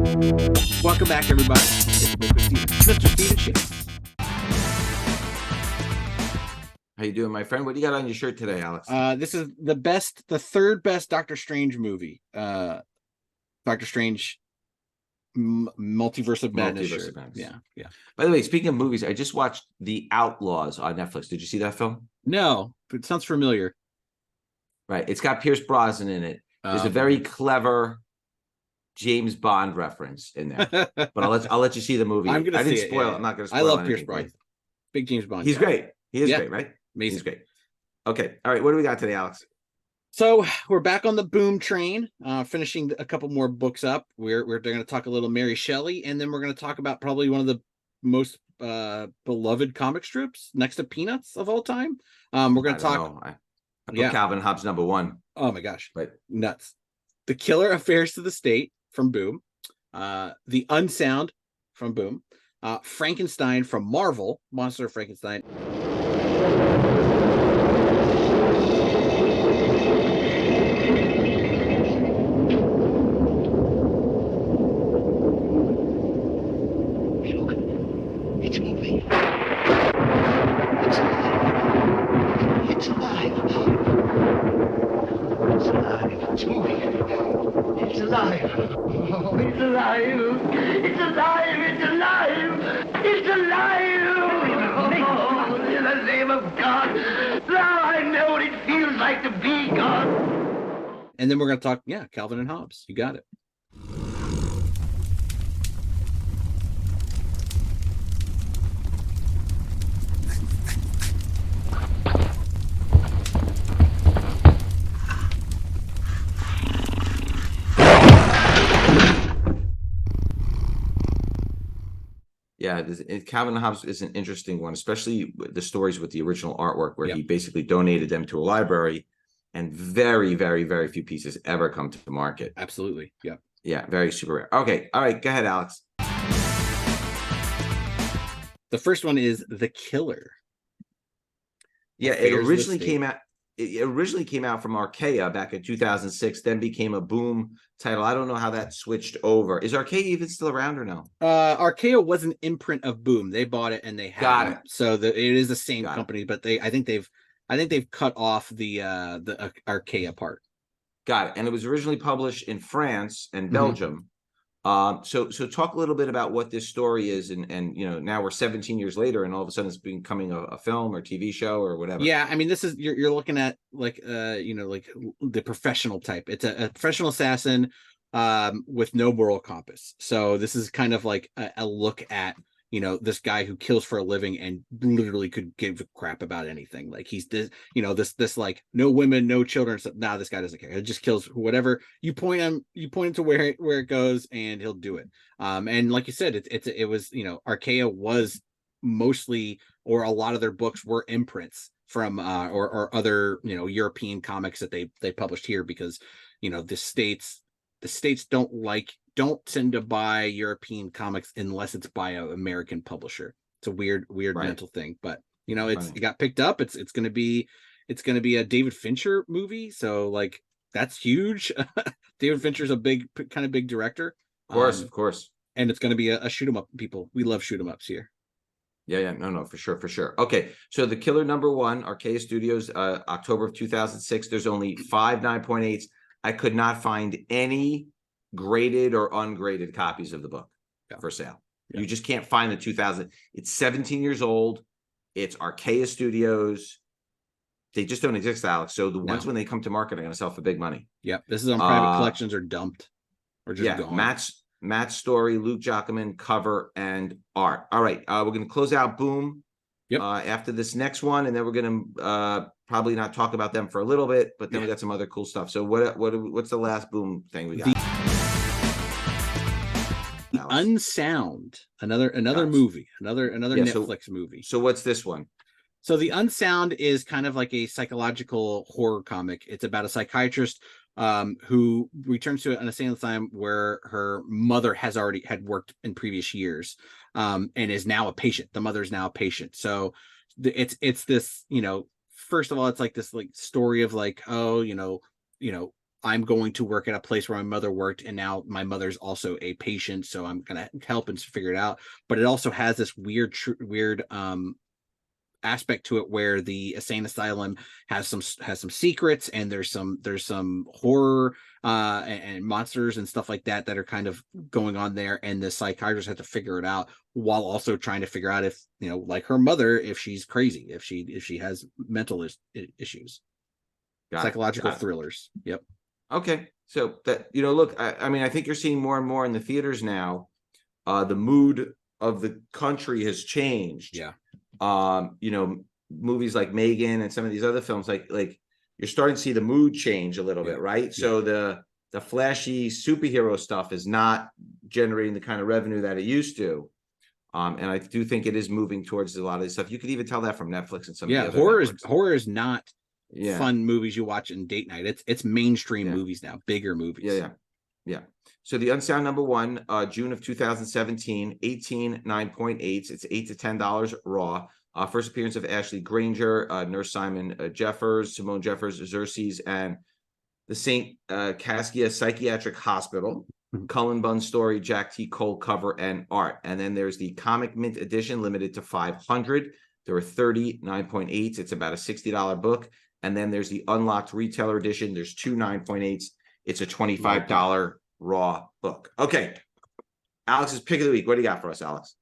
Welcome back, everybody. It's the Book with Stephen, Mr. Stephen Shamus. How you doing, my friend? What do you got on your shirt today, Alex? This is the third best Doctor Strange movie. Doctor Strange Multiverse of Madness. Yeah. By the way, speaking of movies, I just watched The Outlaws on Netflix. Did you see that film? No, but it sounds familiar. Right. It's got Pierce Brosnan in it. There's a very clever James Bond reference in there. But I'll let you see the movie. I didn't spoil it. I'm not going to spoil it. I love Pierce Brosnan. Big James Bond. He's great. He is great, right? Amazing. He's great. Okay. All right. What do we got today, Alex? So we're back on the Boom train, finishing a couple more books up. We're going to talk a little Mary Shelley, and then we're going to talk about probably one of the most beloved comic strips next to Peanuts of all time. We're going to talk. I put Calvin Hobbes #1. Oh my gosh! Right. Nuts. The Killer Affairs to the State from Boom. The Unsound from Boom. Frankenstein from Marvel. Monster of Frankenstein. It's moving. It's alive. It's alive. It's alive. It's moving. It's alive. Oh, it's alive. It's alive. It's alive. It's alive. Oh, in the name of God. Now I know what it feels like to be God. And then we're going to talk, Calvin and Hobbes. You got it. Yeah, Calvin Hobbes is an interesting one, especially the stories with the original artwork, where he basically donated them to a library, and very, very, very few pieces ever come to the market. Absolutely. Yeah. Yeah, very super rare. Okay. All right. Go ahead, Alex. The first one is The Killer. Yeah, it originally came out. It originally came out from Archaea back in 2006, then became a Boom title. I don't know how that switched over. Is Archaea even still around or no? Archaea was an imprint of Boom. They bought it and they had it. So it is the same company, but I think they've cut off the Archaea part. Got it. And it was originally published in France and Belgium. So talk a little bit about what this story is, and now we're 17 years later, and all of a sudden it's becoming a film or TV show or whatever. Yeah, I mean, this is you're looking at like the professional type. It's a professional assassin with no moral compass. So this is kind of like a look at this guy who kills for a living and literally could give a crap about anything. Like he's this like no women, no children. So, this guy doesn't care. He just kills whatever you point him to where it goes, and he'll do it. And like you said, it was Archaea was mostly, or a lot of their books were imprints from or other European comics that they published here, because the states don't tend to buy European comics unless it's by an American publisher. It's a weird mental thing, but it got picked up. It's going to be a David Fincher movie, so like that's huge. David Fincher's a big director, of course, and it's going to be a shoot 'em up. People, we love shoot 'em ups here. Yeah, no, for sure. Okay, so The Killer #1, Archaea Studios, October of 2006. There's only 5 9.8s. I could not find any graded or ungraded copies of the book for sale. You just can't find the 2000. It's 17 years old. It's Archaea Studios. They just don't exist, Alex. So the ones when they come to market are going to sell for big money. Yeah, this is on private collections or dumped or just gone. Matt's story, Luke Jacquemin, cover and art. All right, we're going to close out Boom after this next one, and then we're going to probably not talk about them for a little bit, but then we got some other cool stuff. So what's the last Boom thing we got? Unsound, another movie, another Netflix movie. So what's this one? So The Unsound is kind of like a psychological horror comic. It's about a psychiatrist who returns to an asylum where her mother had worked in previous years, and is now a patient. The mother is now a patient. So it's this, first of all, it's like this like story of like, I'm going to work at a place where my mother worked, and now my mother's also a patient, so I'm gonna help and figure it out. But it also has this weird aspect to it where the insane asylum has some secrets, and there's some horror and monsters and stuff like that are kind of going on there, and the psychiatrist had to figure it out while also trying to figure out if, you know, like her mother, if she's crazy, if she has mental issues. Psychological thrillers. Yep. Okay, so that, you know, look, I mean, I think you're seeing more and more in the theaters now. The mood of the country has changed. Yeah. You know, movies like Megan and some of these other films, like you're starting to see the mood change a little bit, right? So the flashy superhero stuff is not generating the kind of revenue that it used to. And I do think it is moving towards a lot of this stuff. You could even tell that from Netflix and some of the other networks. Horror is not fun movies you watch in date night. It's mainstream movies now, bigger movies. Yeah. So the Unsound #1, June of 2017, 9.8. It's $8 to $10 raw. First appearance of Ashley Granger, Nurse Simon Jeffers, Simone Jeffers, Xerxes, and the St. Caskia Psychiatric Hospital. Cullen Bunn story, Jack T. Cole cover and art. And then there's the Comic Mint edition, limited to 500. There are 39.8. It's about a $60 book. And then there's the unlocked retailer edition. There's two 9.8s. It's a $25 raw book. Okay. Alex's pick of the week. What do you got for us, Alex?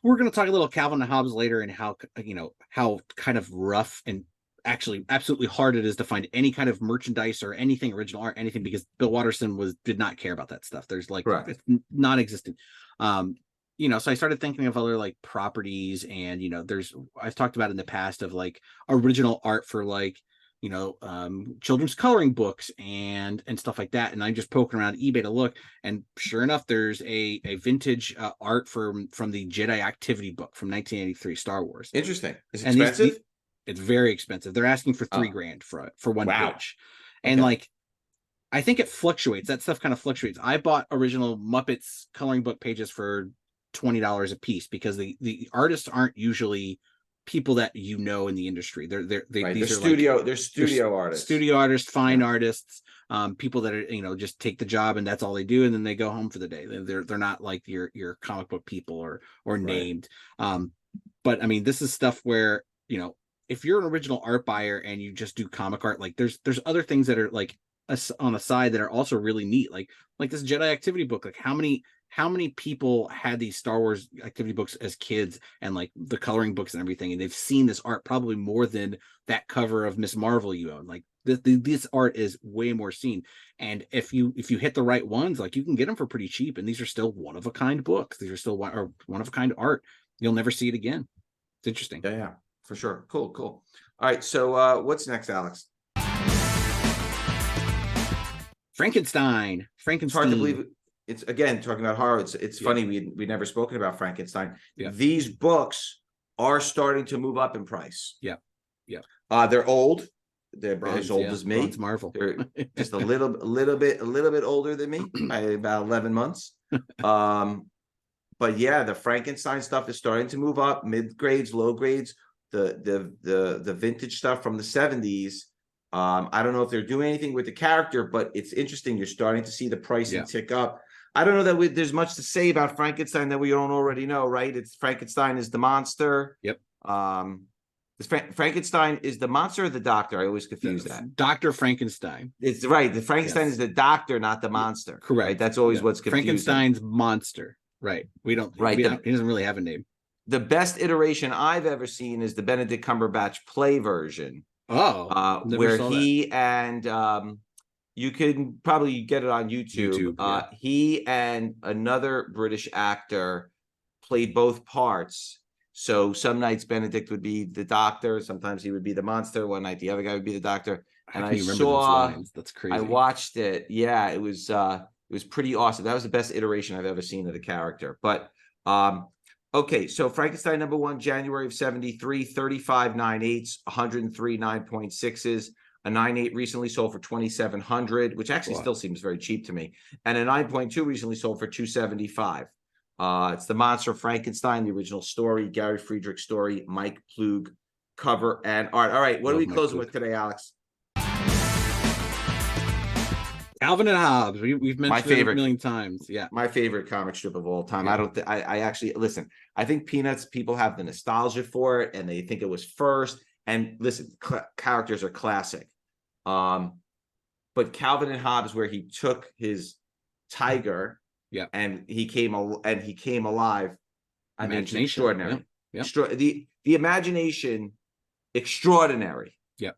We're going to talk a little Calvin and Hobbes later, and how, you know, how kind of rough and actually absolutely hard it is to find any kind of merchandise or anything original art, anything, because Bill Watterson did not care about that stuff. There's like, it's non-existent. You know, so I started thinking of other like properties, and, you know, I've talked about in the past of like original art for like, you know, children's coloring books and stuff like that. And I'm just poking around eBay to look, and sure enough, there's a vintage art from the Jedi Activity book from 1983, Star Wars. Interesting. It's expensive. It's very expensive. They're asking for $3,000 for one page, and Okay. like, I think it fluctuates. That stuff kind of fluctuates. I bought original Muppets coloring book pages for $20 a piece, because the artists aren't usually people that you know in the industry. They're studio artists, fine artists, people that are, you know, just take the job and that's all they do, and then they go home for the day. They're not like your comic book people or named. But I mean, this is stuff where, you know, if you're an original art buyer and you just do comic art, like there's other things that are like on a side that are also really neat, like this Jedi Activity book. Like how many people had these Star Wars activity books as kids, and like the coloring books and everything, and they've seen this art probably more than that cover of Miss Marvel you own. Like this art is way more seen, and if you hit the right ones, like you can get them for pretty cheap, and these are still one of a kind books. These are still one of a kind art. You'll never see it again. It's interesting. Yeah, for sure. Cool. All right, so what's next, Alex? Frankenstein. It's hard to believe. It's, again, talking about horror. It's funny we never spoken about Frankenstein. These books are starting to move up in price. They're old. They're as old as me. Bronze Marvel. They're just a little bit older than me by about 11 months. But yeah, the Frankenstein stuff is starting to move up. Mid grades, low grades. The vintage stuff from the 70s. I don't know if they're doing anything with the character, but it's interesting. You're starting to see the pricing tick up. I don't know that there's much to say about Frankenstein that we don't already know, right? It's Frankenstein is the monster. Yep. Frankenstein is the monster or the doctor? I always confuse that. Dr. Frankenstein. It's right. The Frankenstein is the doctor, not the monster. Correct. Right? That's always what's confusing. Frankenstein's monster. Right. We don't. Right. He doesn't really have a name. The best iteration I've ever seen is the Benedict Cumberbatch play version. Oh, where he and you can probably get it on YouTube. He and another British actor played both parts. So some nights Benedict would be the doctor, sometimes he would be the monster. One night the other guy would be the doctor. And I saw, that's crazy. I watched it. Yeah, it was pretty awesome. That was the best iteration I've ever seen of the character. But okay, so Frankenstein #1, January of 73, 35 9/8, 103 9.6s. A 9.8 recently sold for $2,700, which actually still seems very cheap to me. And a 9.2 recently sold for $275. It's the Monster of Frankenstein, the original story, Gary Friedrich story, Mike Plug cover and art. All right, what are Love we my closing food. with today, Alex? Calvin and Hobbes. We've mentioned it a favorite. million times. Yeah. My favorite comic strip of all time. Yeah. I don't. I actually listen. I think Peanuts. People have the nostalgia for it, and they think it was first. And listen, characters are classic. But Calvin and Hobbes, where he took his tiger, Yeah, and he came alive. I mean, it's imagination. extraordinary. Yeah. The imagination, extraordinary. Yeah.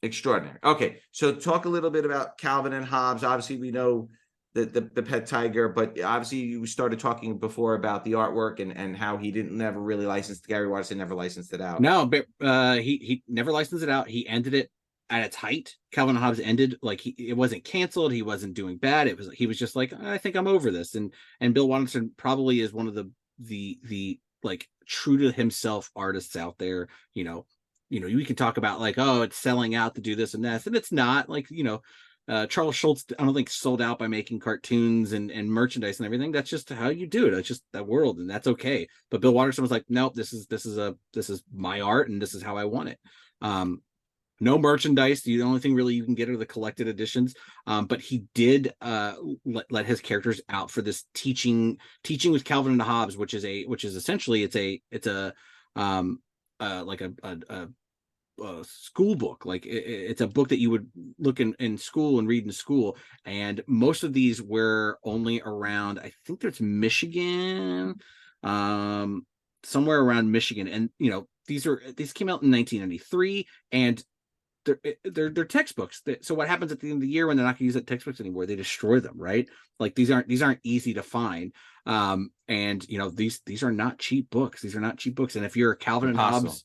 Extraordinary. Okay, so talk a little bit about Calvin and Hobbes. Obviously, we know the pet tiger, but obviously you started talking before about the artwork and how he never really licensed. Gary Watterson never licensed it out. No, but he never licensed it out. He ended it at its height. Calvin and Hobbes ended like it wasn't canceled. He wasn't doing bad. He was just like, I think I'm over this. And Bill Watterson probably is one of the like true to himself artists out there. You can talk about like, oh, it's selling out to do this and that, and it's not. Like, Charles Schultz, I don't think sold out by making cartoons and merchandise and everything. That's just how you do it. It's just that world, and that's okay. But Bill Watterson was like, nope, this is my art, and this is how I want it. No merchandise. The only thing really you can get are the collected editions. But he did let his characters out for this teaching with Calvin and Hobbes, which is essentially it's a school book. Like it's a book that you would look in school and read in school. And most of these were only around, I think there's Michigan, somewhere around Michigan. And these came out in 1993, and they're textbooks. So what happens at the end of the year when they're not going to use that textbooks anymore? They destroy them, right? Like these aren't easy to find. And these are not cheap books. These are not cheap books. And if you're a Calvin and Hobbes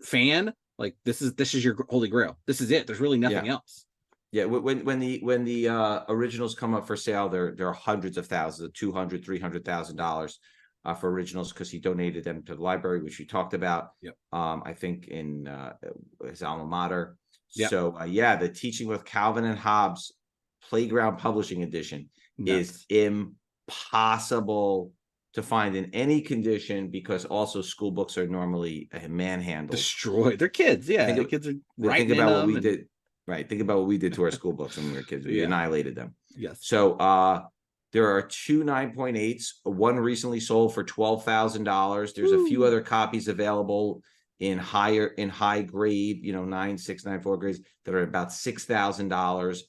fan, like this is your holy grail. This is it. There's really nothing else. Yeah, when the originals come up for sale, they're hundreds of thousands, $200,000, $300,000 for originals, because he donated them to the library, which we talked about. Yep. I think in his alma mater. Yep. So the Teaching with Calvin and Hobbes Playground Publishing Edition is impossible to find in any condition, because also school books are normally manhandled, destroyed. They're kids. Yeah, the kids are writing. Think about what we did. Right. Think about what we did to our school books when we were kids. We annihilated them. Yes. So there are 2 9.8s. One recently sold for $12,000. There's a few other copies available in high grade, 9, 6, 9, 4 grades that are about $6,000.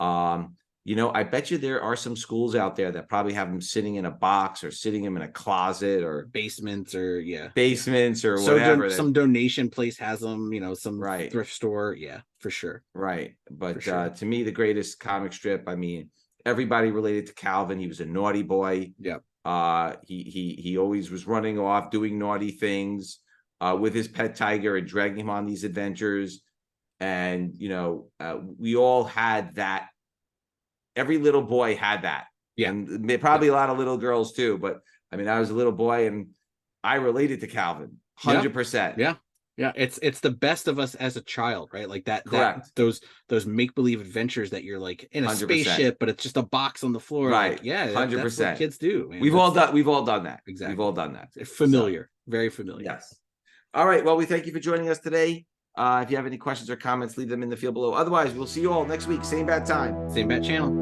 I bet you there are some schools out there that probably have them sitting in a box or sitting them in a closet or basements or whatever. Some donation place has them, some thrift store. Yeah, for sure. Right. But sure. To me, the greatest comic strip, I mean, everybody related to Calvin. He was a naughty boy. Yeah. He always was running off, doing naughty things with his pet tiger and dragging him on these adventures. And, we all had that. Every little boy had that. Yeah. And probably a lot of little girls too. But I mean, I was a little boy and I related to Calvin 100%. Yeah. Yeah. It's the best of us as a child, right? Like that. Correct. Those make-believe adventures that you're like in a 100%. Spaceship, but it's just a box on the floor. Right. Like, yeah. 100%. That's what kids do. Man. We've all done that. Exactly. We've all done that. Familiar. Very familiar. Yes. All right. Well, we thank you for joining us today. If you have any questions or comments, leave them in the field below. Otherwise, we'll see you all next week. Same bad time. Same bad channel.